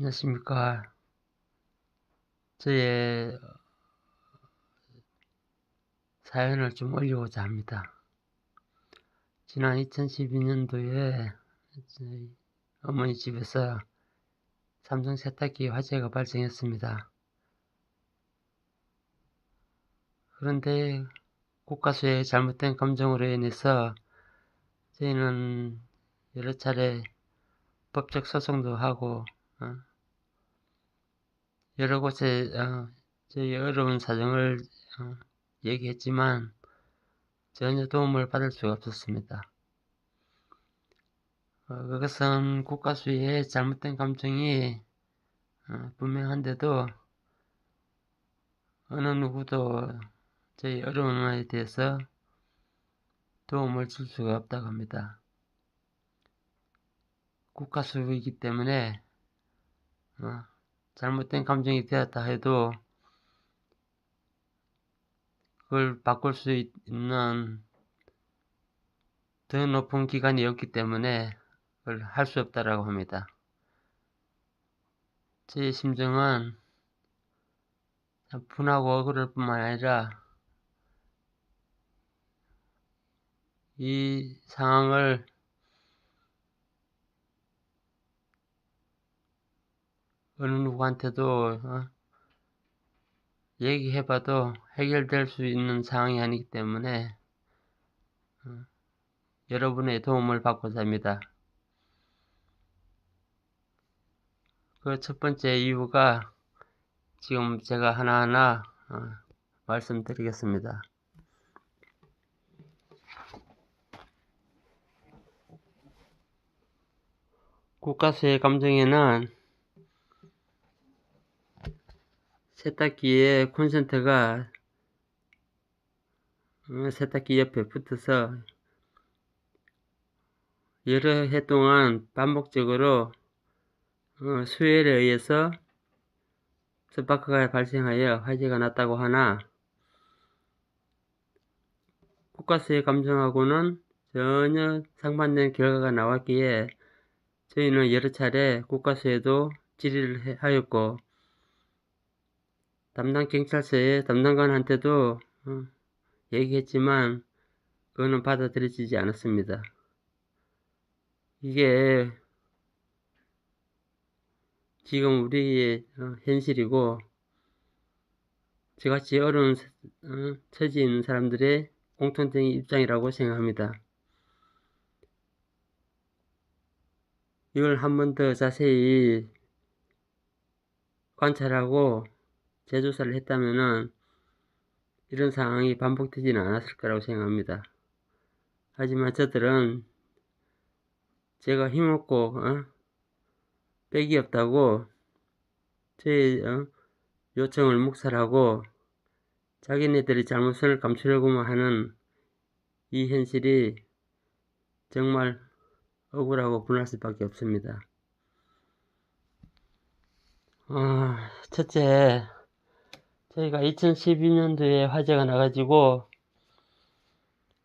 안녕하십니까. 저의 사연을 좀 올리고자 합니다. 지난 2012년도에 저희 어머니 집에서 삼성 세탁기 화재가 발생했습니다. 그런데 국가수의 잘못된 감정으로 인해서 저희는 여러 차례 법적 소송도 하고 여러 곳에 저희 어려운 사정을 얘기했지만 전혀 도움을 받을 수가 없었습니다. 그것은 국가수의 잘못된 감정이 분명한데도 어느 누구도 저희 어려움에 대해서 도움을 줄 수가 없다고 합니다. 국가수이기 때문에 잘못된 감정이 되었다 해도 그걸 바꿀 수 있는 더 높은 기관이 없기 때문에 그걸 할 수 없다라고 합니다. 제 심정은 분하고 억울할 뿐만 아니라 이 상황을 어느 누구한테도 얘기해봐도 해결될 수 있는 상황이 아니기 때문에 여러분의 도움을 받고자 합니다. 그 첫 번째 이유가 지금 제가 하나하나 말씀드리겠습니다. 국가수의 감정에는 세탁기의 콘센트가 세탁기 옆에 붙어서 여러 해 동안 반복적으로 수열에 의해서 스파크가 발생하여 화재가 났다고 하나 국가수의 감정하고는 전혀 상반된 결과가 나왔기에 저희는 여러 차례 국가수에도 질의를 하였고 담당 경찰서의 담당관한테도 얘기했지만 그거는 받아들여지지 않았습니다. 이게 지금 우리의 현실이고 저같이 어려운 처지에 있는 사람들의 공통적인 입장이라고 생각합니다. 이걸 한 번 더 자세히 관찰하고 재조사를 했다면은 이런 상황이 반복되지는 않았을 거라고 생각합니다. 하지만 저들은 제가 힘없고 빽이 없다고 제 요청을 묵살하고 자기네들의 잘못을 감추려고만 하는 이 현실이 정말 억울하고 분할 수밖에 없습니다. 첫째, 저희가 2012년도에 화재가 나가지고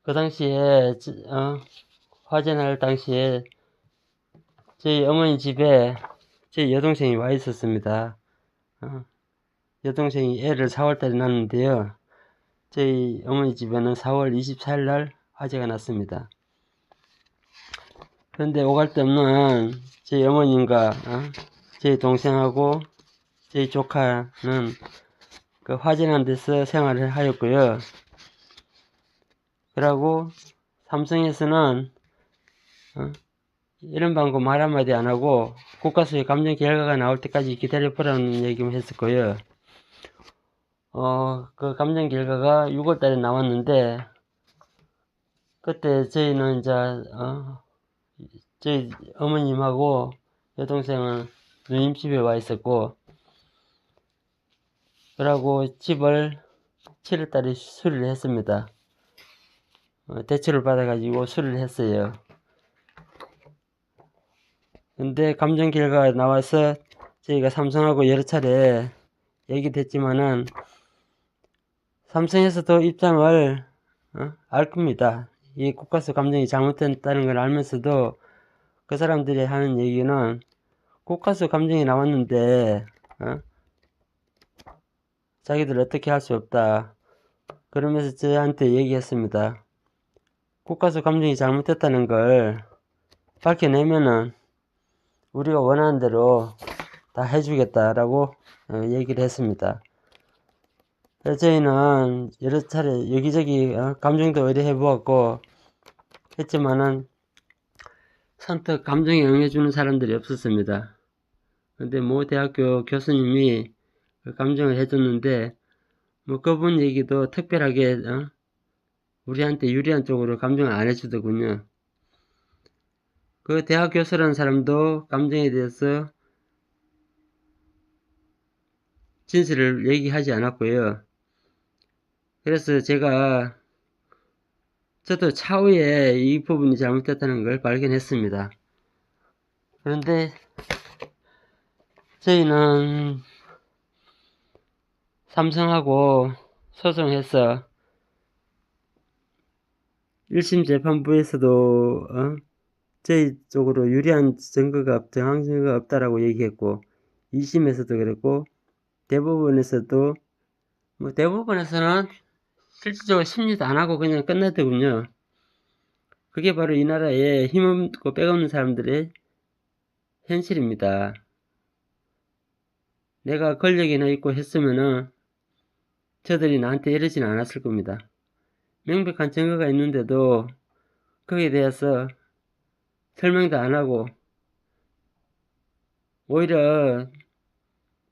그 당시에 화재 날 당시에 저희 어머니 집에 제 여동생이 와 있었습니다. 여동생이 애를 4월달에 낳았는데요. 저희 어머니 집에는 4월 24일 날 화재가 났습니다. 그런데 오갈 데 없는 저희 어머님과 저희 동생하고 저희 조카는 그 화재 난 데서 생활을 하였고요. 그러고 삼성에서는 이런 방법 말 한마디 안하고 국가수의 감정 결과가 나올 때까지 기다려보라는 얘기만 했었고요. 그 감정 결과가 6월달에 나왔는데 그때 저희는 이제 저희 어머님하고 여동생은 누님 집에 와 있었고 그러고 집을 7월달에 수리를 했습니다. 대출을 받아가지고 수리를 했어요. 근데 감정 결과가 나와서 저희가 삼성하고 여러 차례 얘기됐지만은 삼성에서도 입장을 알 겁니다. 이 국가수 감정이 잘못됐다는 걸 알면서도 그 사람들이 하는 얘기는 국가수 감정이 나왔는데 자기들 어떻게 할 수 없다 그러면서 저한테 얘기했습니다. 국가수 감정이 잘못됐다는 걸 밝혀내면은 우리가 원하는 대로 다 해주겠다라고 얘기를 했습니다. 그래서 저희는 여러 차례 여기저기 감정도 의뢰해 보았고 했지만은 선뜻 감정에 응해주는 사람들이 없었습니다. 근데 모 대학교 교수님이 그 감정을 해줬는데 뭐 그분 얘기도 특별하게 우리한테 유리한 쪽으로 감정을 안 해주더군요. 그 대학 교수라는 사람도 감정에 대해서 진실을 얘기하지 않았고요. 그래서 저도 차후에 이 부분이 잘못됐다는 걸 발견했습니다. 그런데 저희는 삼성하고 소송해서 1심 재판부에서도 저희 쪽으로 유리한 정황 증거가 없다라고 얘기했고 2심에서도 그랬고 대법원에서도 뭐 대법원에서는 실질적으로 심리도 안 하고 그냥 끝났더군요. 그게 바로 이 나라에 힘없고 백없는 사람들의 현실입니다. 내가 권력이나 있고 했으면은 저들이 나한테 이러진 않았을 겁니다. 명백한 증거가 있는데도 거기에 대해서 설명도 안 하고 오히려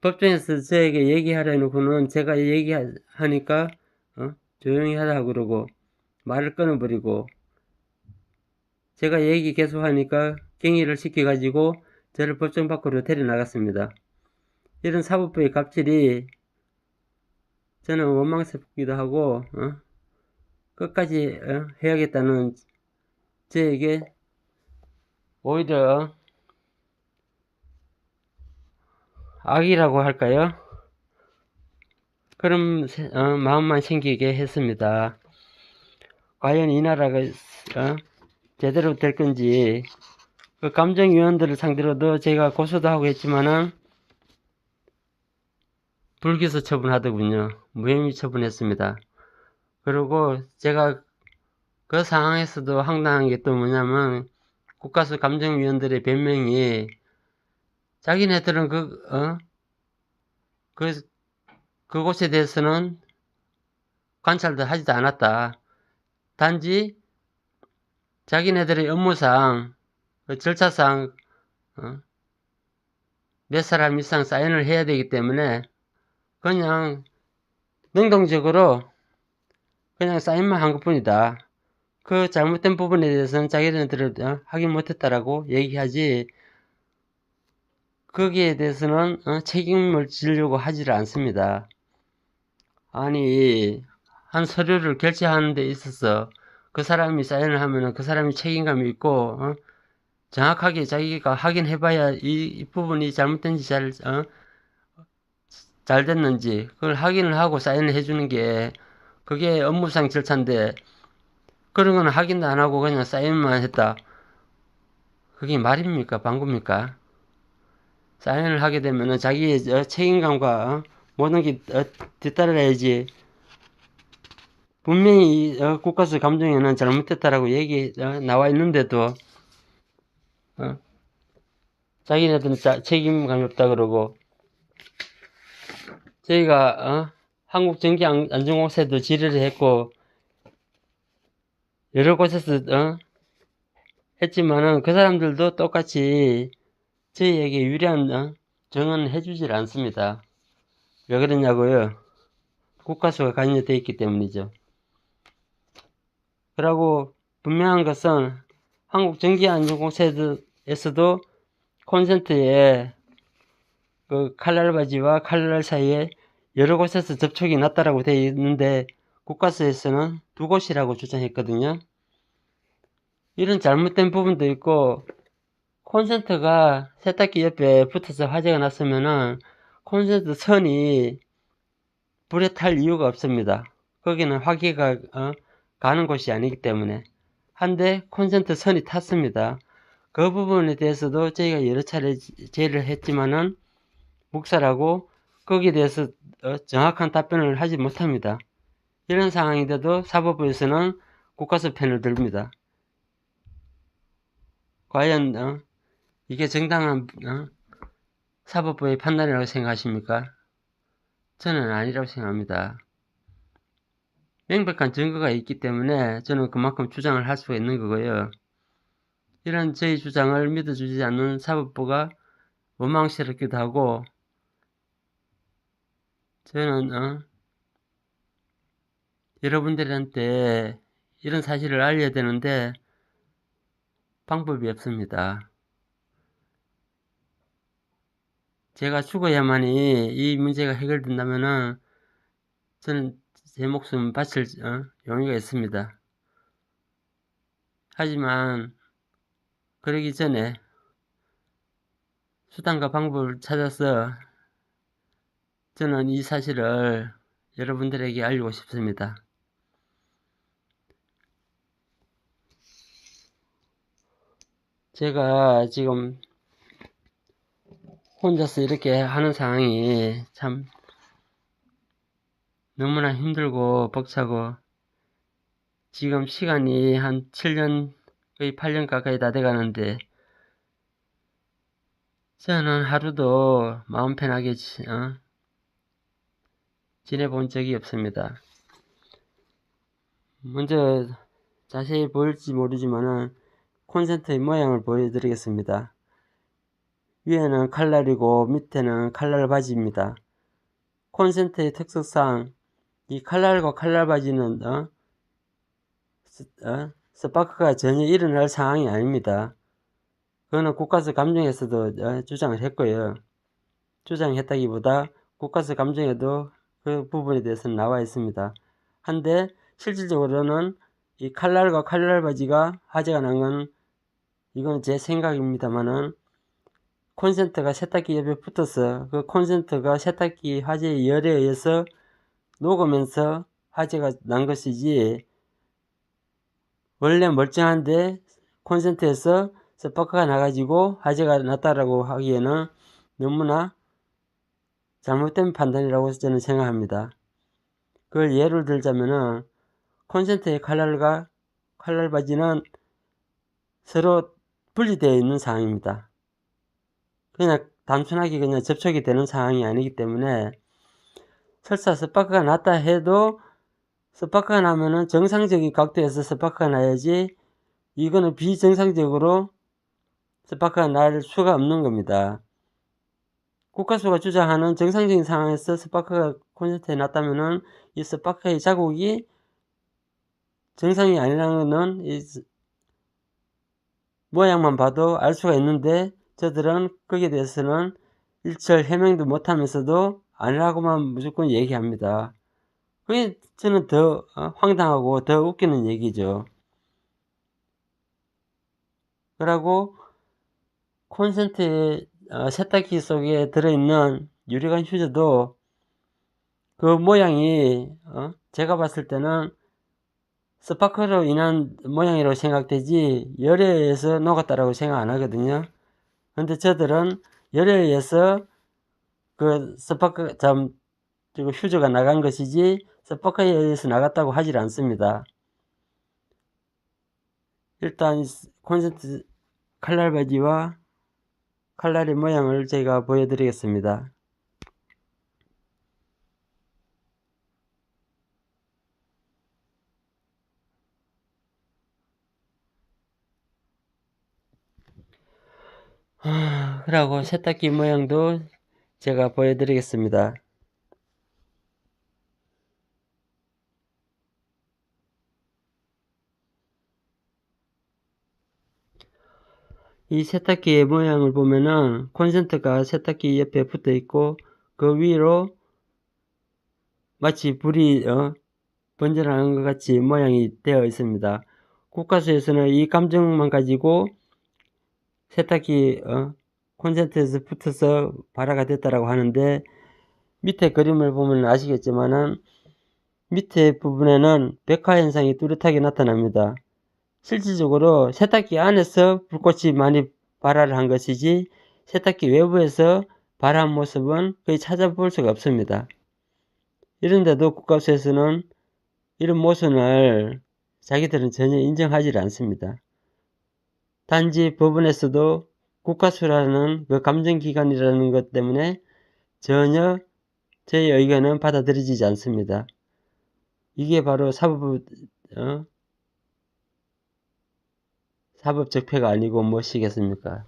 법정에서 저에게 얘기하라 해놓고는 제가 얘기하니까 조용히 하라고 그러고 말을 끊어버리고 제가 얘기 계속하니까 갱의를 시켜가지고 저를 법정 밖으로 데려나갔습니다. 이런 사법부의 갑질이 저는 원망스럽기도 하고 끝까지 해야겠다는 저에게 오히려 악이라고 할까요? 그런 마음만 생기게 했습니다. 과연 이 나라가 제대로 될 건지 그 감정위원들을 상대로도 제가 고소도 하고 했지만은 불기소 처분하더군요. 무혐의 처분했습니다. 그리고 제가 그 상황에서도 황당한 게 또 뭐냐면 국가수 감정위원들의 변명이 자기네들은 그곳에 대해서는 관찰도 하지도 않았다. 단지 자기네들의 업무상 절차상 몇 사람 이상 사인을 해야 되기 때문에 그냥 능동적으로 그냥 사인만 한 것뿐이다. 그 잘못된 부분에 대해서는 자기네들을 확인 못했다라고 얘기하지 거기에 대해서는 책임을 지려고 하지를 않습니다. 아니 한 서류를 결제하는 데 있어서 그 사람이 사인을 하면은 그 사람이 책임감이 있고 정확하게 자기가 확인해봐야 이 부분이 잘못된지 잘 됐는지 그걸 확인을 하고 사인을 해주는 게 그게 업무상 절차인데 그런 건 확인도 안 하고 그냥 사인만 했다. 그게 말입니까? 방구입니까? 사인을 하게 되면은 자기의 책임감과 모든 게 뒤따라야지. 분명히 국가수 감정에는 잘못됐다라고 얘기 나와 있는데도 자기네들은 책임감이 없다 그러고 저희가 한국전기안전공사에도 질의를 했고 여러 곳에서 했지만은 그 사람들도 똑같이 저희에게 유리한 정언을 해주질 않습니다. 왜 그러냐고요? 국가수가 관여되어 있기 때문이죠. 그리고 분명한 것은 한국전기안전공사에서도 콘센트에 그 칼날바지와 칼날 사이에 여러 곳에서 접촉이 났다라고 되어 있는데 국가수에서는 2곳이라고 주장했거든요. 이런 잘못된 부분도 있고 콘센트가 세탁기 옆에 붙어서 화재가 났으면은 콘센트 선이 불에 탈 이유가 없습니다. 거기는 화기가 가는 곳이 아니기 때문에. 한데 콘센트 선이 탔습니다. 그 부분에 대해서도 저희가 여러 차례 제의를 했지만은 묵살하고 거기에 대해서 정확한 답변을 하지 못합니다. 이런 상황인데도 사법부에서는 국가수 편을 듭니다. 과연 이게 정당한 사법부의 판단이라고 생각하십니까? 저는 아니라고 생각합니다. 명백한 증거가 있기 때문에 저는 그만큼 주장을 할 수가 있는 거고요. 이런 저희 주장을 믿어주지 않는 사법부가 원망스럽기도 하고, 저는 여러분들한테 이런 사실을 알려야 되는데 방법이 없습니다. 제가 죽어야만이 이 문제가 해결된다면은 저는 제 목숨 바칠 용의가 있습니다. 하지만 그러기 전에 수단과 방법을 찾아서 저는 이 사실을 여러분들에게 알리고 싶습니다. 제가 지금 혼자서 이렇게 하는 상황이 참 너무나 힘들고 벅차고, 지금 시간이 한 7년, 거의 8년 가까이 다 돼가는데 저는 하루도 마음 편하게 지내본 적이 없습니다. 먼저 자세히 보일지 모르지만은 콘센트의 모양을 보여드리겠습니다. 위에는 칼날이고 밑에는 칼날 바지입니다. 콘센트의 특성상 이 칼날과 칼날 바지는 스파크가 전혀 일어날 상황이 아닙니다. 그거는 국가수 감정에서도 주장을 했고요. 주장했다기보다 국가수 감정에도 그 부분에 대해서는 나와 있습니다. 한데 실질적으로는 이 칼날과 칼날 바지가 화재가 난 건 이건 제 생각입니다만은 콘센트가 세탁기 옆에 붙어서 그 콘센트가 세탁기 화재의 열에 의해서 녹으면서 화재가 난 것이지, 원래 멀쩡한데 콘센트에서 스파크가 나가지고 화재가 났다라고 하기에는 너무나 잘못된 판단이라고 저는 생각합니다. 그걸 예를 들자면은 콘센트의 칼날과 칼날 바지는 서로 분리되어 있는 상황입니다. 그냥 단순하게 그냥 접촉이 되는 상황이 아니기 때문에, 설사 스파크가 났다 해도 스파크가 나면은 정상적인 각도에서 스파크가 나야지, 이거는 비정상적으로 스파크가 날 수가 없는 겁니다. 국가수가 주장하는 정상적인 상황에서 스파크가 콘센트에 났다면은 이 스파크의 자국이 정상이 아니라는 것은 이 모양만 봐도 알 수가 있는데, 저들은 거기에 대해서는 일절 해명도 못하면서도 아니라고만 무조건 얘기합니다. 그게 저는 더 황당하고 더 웃기는 얘기죠. 그리고 콘센트 세탁기 속에 들어있는 유리관 휴지도 그 모양이 제가 봤을 때는 스파크로 인한 모양이라고 생각되지 열에 의해서 녹았다라고 생각 안 하거든요. 근데 저들은 열에 의해서 그 스파크 휴지가 나간 것이지 스파크에 의해서 나갔다고 하질 않습니다. 일단 콘센트 칼날 바지와 칼날의 모양을 제가 보여드리겠습니다. 그리고 세탁기 모양도 제가 보여드리겠습니다. 이 세탁기의 모양을 보면은 콘센트가 세탁기 옆에 붙어 있고 그 위로 마치 불이 번져나가는 것 같이 모양이 되어 있습니다. 국가수에서는 이 감정만 가지고 세탁기 콘센트에서 붙어서 발화가 됐다라고 하는데, 밑에 그림을 보면 아시겠지만은 밑에 부분에는 백화 현상이 뚜렷하게 나타납니다. 실질적으로 세탁기 안에서 불꽃이 많이 발화를 한 것이지 세탁기 외부에서 발화한 모습은 거의 찾아볼 수가 없습니다. 이런데도 국가수에서는 이런 모순을 자기들은 전혀 인정하지 않습니다. 단지 법원에서도 국가수라는 그 감정기관이라는 것 때문에 전혀 저희 의견은 받아들여지지 않습니다. 이게 바로 사법적폐가 아니고 무엇이겠습니까?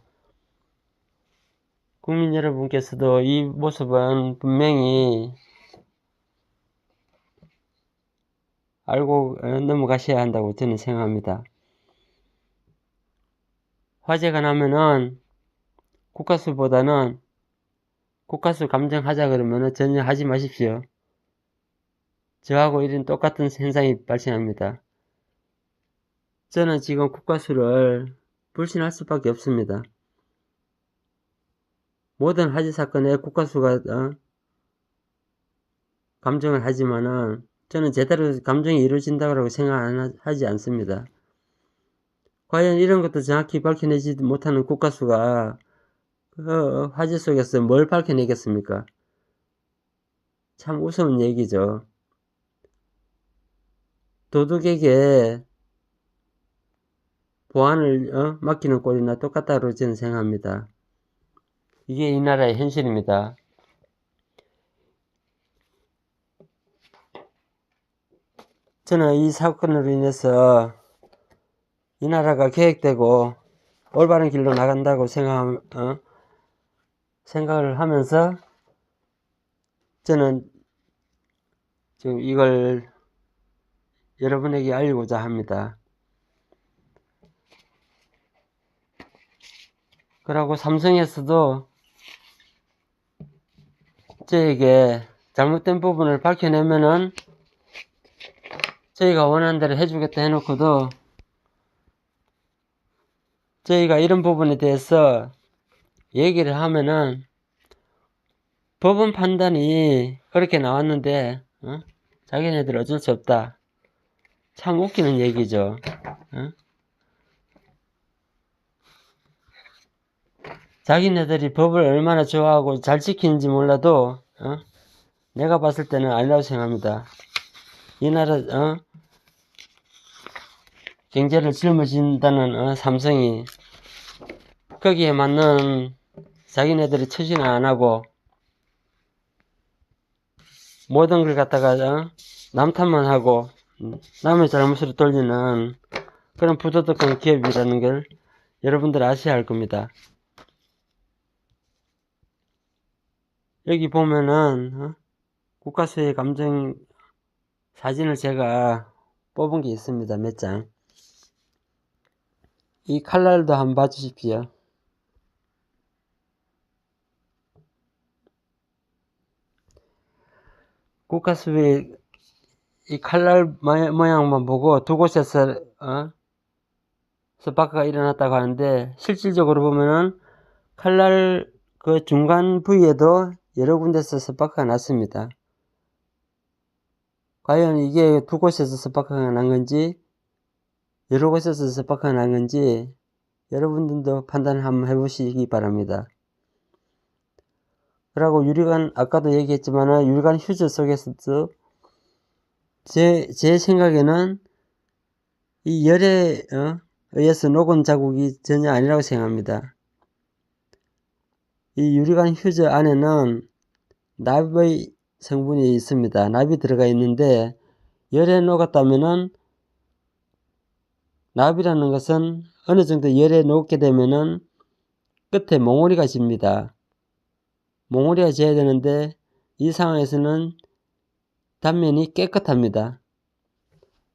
국민 여러분께서도 이 모습은 분명히 알고 넘어가셔야 한다고 저는 생각합니다. 화재가 나면은 국가수보다는 국가수 감정하자 그러면은 전혀 하지 마십시오. 저하고 이런 똑같은 현상이 발생합니다. 저는 지금 국가수를 불신할 수밖에 없습니다. 모든 화재 사건에 국가수가 감정을 하지만은 저는 제대로 감정이 이루어진다고 생각하지 않습니다. 과연 이런 것도 정확히 밝혀내지 못하는 국가수가 화재 속에서 뭘 밝혀내겠습니까? 참 우스운 얘기죠. 도둑에게 보안을 맡기는 꼴이나 똑같다고 저는 생각합니다. 이게 이 나라의 현실입니다. 저는 이 사건으로 인해서 이 나라가 개혁되고 올바른 길로 나간다고 생각을 하면서 저는 지금 이걸 여러분에게 알리고자 합니다. 그리고 삼성에서도 저에게 잘못된 부분을 밝혀내면은 저희가 원하는 대로 해주겠다 해놓고도 저희가 이런 부분에 대해서 얘기를 하면은 법원 판단이 그렇게 나왔는데 자기네들 어쩔 수 없다. 참 웃기는 얘기죠. 자기네들이 법을 얼마나 좋아하고 잘 지키는지 몰라도 내가 봤을 때는 아니라고 생각합니다. 이 나라 경제를 짊어진다는 삼성이 거기에 맞는 자기네들이 처신을 안하고 모든 걸 갖다가 남 탓만 하고 남의 잘못으로 돌리는 그런 부도덕한 기업이라는 걸 여러분들 아셔야 할 겁니다. 여기 보면은 국가수의 감정 사진을 제가 뽑은 게 있습니다. 몇 장. 이 칼날도 한번 봐주십시오. 국가수의 이 칼날 모양만 보고 두 곳에서 스파크가 일어났다고 하는데 실질적으로 보면은 칼날 그 중간 부위에도 여러 군데서 스파크가 났습니다. 과연 이게 두 곳에서 스파크가 난 건지 여러 곳에서 스파크가 난 건지 여러분들도 판단을 한번 해보시기 바랍니다. 그리고 유리관 아까도 얘기했지만 유리관 휴지 속에서도 제 생각에는 이 열에 의해서 녹은 자국이 전혀 아니라고 생각합니다. 이 유리관 휴지 안에는 납의 성분이 있습니다. 납이 들어가 있는데 열에 녹았다면은 납이라는 것은 어느 정도 열에 녹게 되면은 끝에 몽우리가 집니다. 몽우리가 져야 되는데 이 상황에서는 단면이 깨끗합니다.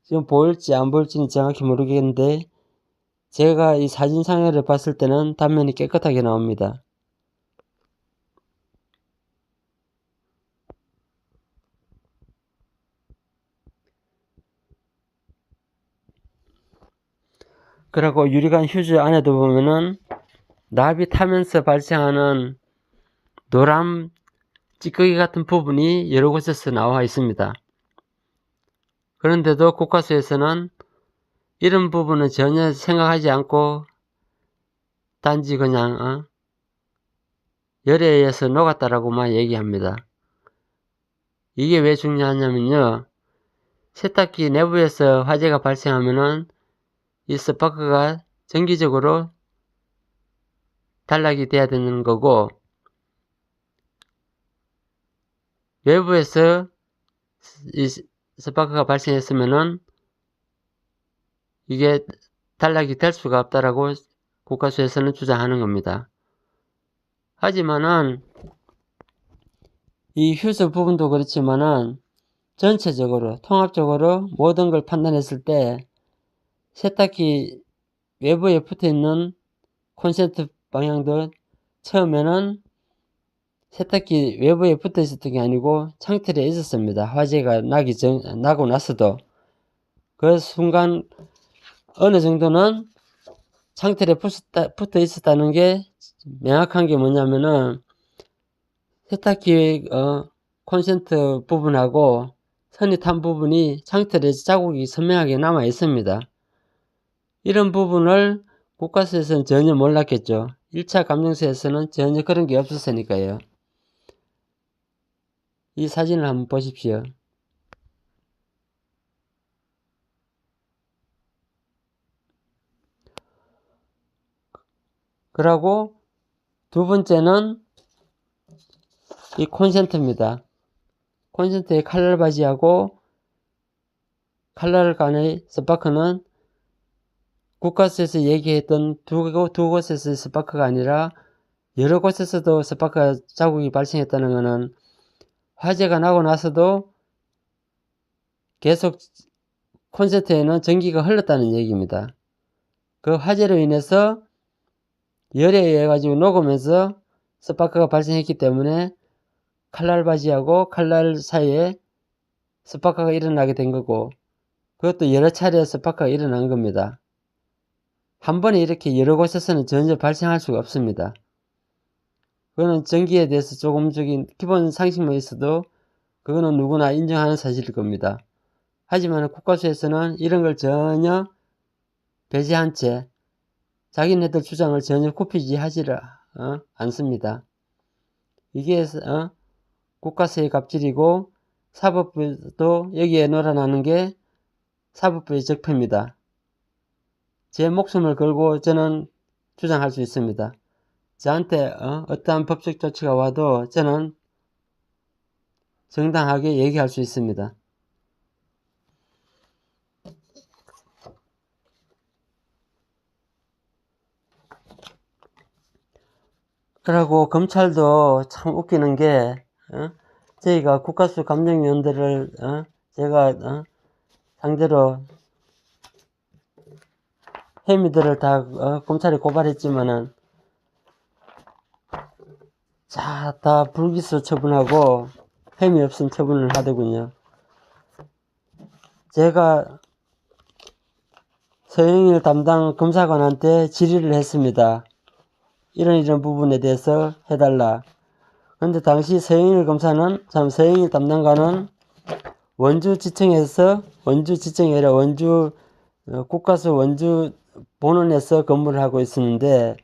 지금 보일지 안 보일지는 정확히 모르겠는데 제가 이 사진상을 봤을 때는 단면이 깨끗하게 나옵니다. 그리고 유리관 휴지 안에도 보면은 납이 타면서 발생하는 노란 찌꺼기 같은 부분이 여러 곳에서 나와 있습니다. 그런데도 국가수에서는 이런 부분은 전혀 생각하지 않고 단지 그냥 열에 의해서 녹았다라고만 얘기합니다. 이게 왜 중요하냐면요, 세탁기 내부에서 화재가 발생하면은 이 스파크가 정기적으로 단락이 돼야 되는 거고, 외부에서 이 스파크가 발생했으면은 이게 단락이 될 수가 없다라고 국가수에서는 주장하는 겁니다. 하지만은 이 휴즈 부분도 그렇지만은 전체적으로 통합적으로 모든 걸 판단했을 때 세탁기 외부에 붙어있는 콘센트 방향도 처음에는 세탁기 외부에 붙어 있었던 게 아니고 창틀에 있었습니다. 화재가 나고 나서도 그 순간 어느 정도는 창틀에 붙어 있었다는 게 명확한 게 뭐냐면은 세탁기 콘센트 부분하고 선이 탄 부분이 창틀에 자국이 선명하게 남아 있습니다. 이런 부분을 국가수에서는 전혀 몰랐겠죠. 1차 감정서에서는 전혀 그런 게 없었으니까요. 이 사진을 한번 보십시오. 그리고 두 번째는 이 콘센트입니다. 콘센트의 칼날바지하고 칼날 간의 스파크는 국가수에서 얘기했던 두 곳에서의 스파크가 아니라 여러 곳에서도 스파크 자국이 발생했다는 것은 화재가 나고 나서도 계속 콘센트에는 전기가 흘렀다는 얘기입니다. 그 화재로 인해서 열에 의해 가지고 녹으면서 스파크가 발생했기 때문에 칼날바지하고 칼날 사이에 스파크가 일어나게 된 거고, 그것도 여러 차례 스파크가 일어난 겁니다. 한 번에 이렇게 여러 곳에서는 전혀 발생할 수가 없습니다. 그거는 전기에 대해서 조금적인 기본 상식만 있어도 그거는 누구나 인정하는 사실일 겁니다. 하지만 국가수에서는 이런 걸 전혀 배제한 채 자기네들 주장을 전혀 굽히지 하지를 않습니다. 이게 국가수의 갑질이고 사법부도 여기에 놀아나는 게 사법부의 적폐입니다. 제 목숨을 걸고 저는 주장할 수 있습니다. 저한테 어떠한 법적 조치가 와도 저는 정당하게 얘기할 수 있습니다. 그리고 검찰도 참 웃기는 게 저희가 국가수 감정위원들을 제가 상대로 혐의들을 다 검찰에 고발했지만은 다 불기소 처분하고 혐의 없음 처분을 하더군요. 제가 서영일 담당 검사관한테 질의를 했습니다. 이런 부분에 대해서 해달라. 근데 당시 서영일 담당관은 원주지청에서 원주지청이 아니라 국가수 원주 본원에서 근무를 하고 있었는데,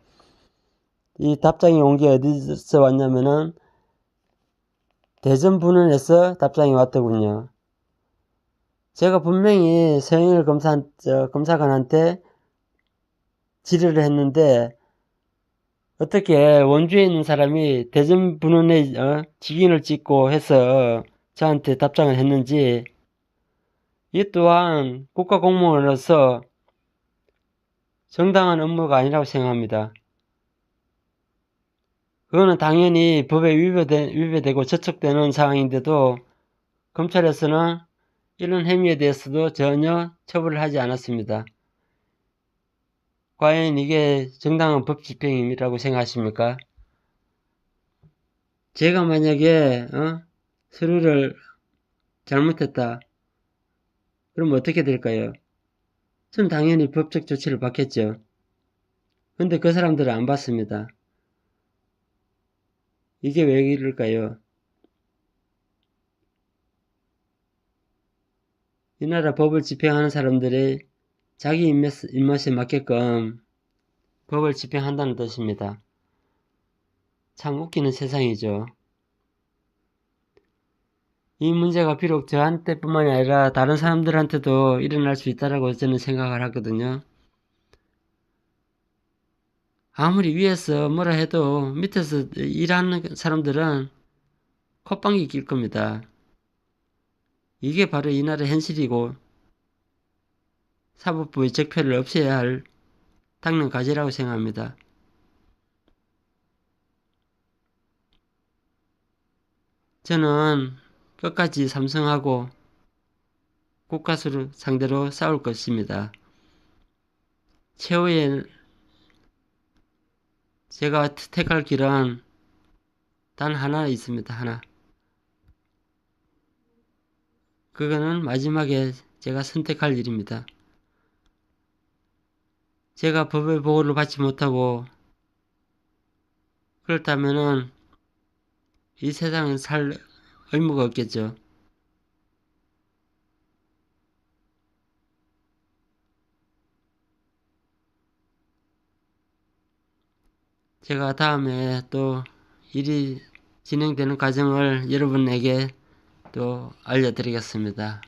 이 답장이 온 게 어디서 왔냐면은 대전 분원에서 답장이 왔더군요. 제가 분명히 서영일 검사관한테 질의를 했는데 어떻게 원주에 있는 사람이 대전 분원에 직인을 찍고 해서 저한테 답장을 했는지, 이 또한 국가공무원으로서 정당한 업무가 아니라고 생각합니다. 그거는 당연히 법에 위배되고 저촉되는 상황인데도 검찰에서는 이런 행위에 대해서도 전혀 처벌을 하지 않았습니다. 과연 이게 정당한 법 집행이라고 생각하십니까? 제가 만약에 서류를 잘못했다, 그럼 어떻게 될까요? 전 당연히 법적 조치를 받겠죠. 근데 그 사람들은 안 받습니다. 이게 왜 이럴까요? 이 나라 법을 집행하는 사람들의 자기 입맛에 맞게끔 법을 집행한다는 뜻입니다. 참 웃기는 세상이죠. 이 문제가 비록 저한테뿐만이 아니라 다른 사람들한테도 일어날 수 있다라고 저는 생각을 하거든요. 아무리 위에서 뭐라 해도 밑에서 일하는 사람들은 콧방귀 낄 겁니다. 이게 바로 이 나라의 현실이고 사법부의 적폐를 없애야 할 당면 과제라고 생각합니다. 저는 끝까지 삼성하고 국가수를 상대로 싸울 것입니다. 최후의 제가 택할 길은 단 하나 있습니다. 하나. 그거는 마지막에 제가 선택할 일입니다. 제가 법의 보호를 받지 못하고 그렇다면은 이 세상은 살 의무가 없겠죠. 제가 다음에 또 일이 진행되는 과정을 여러분에게 또 알려드리겠습니다.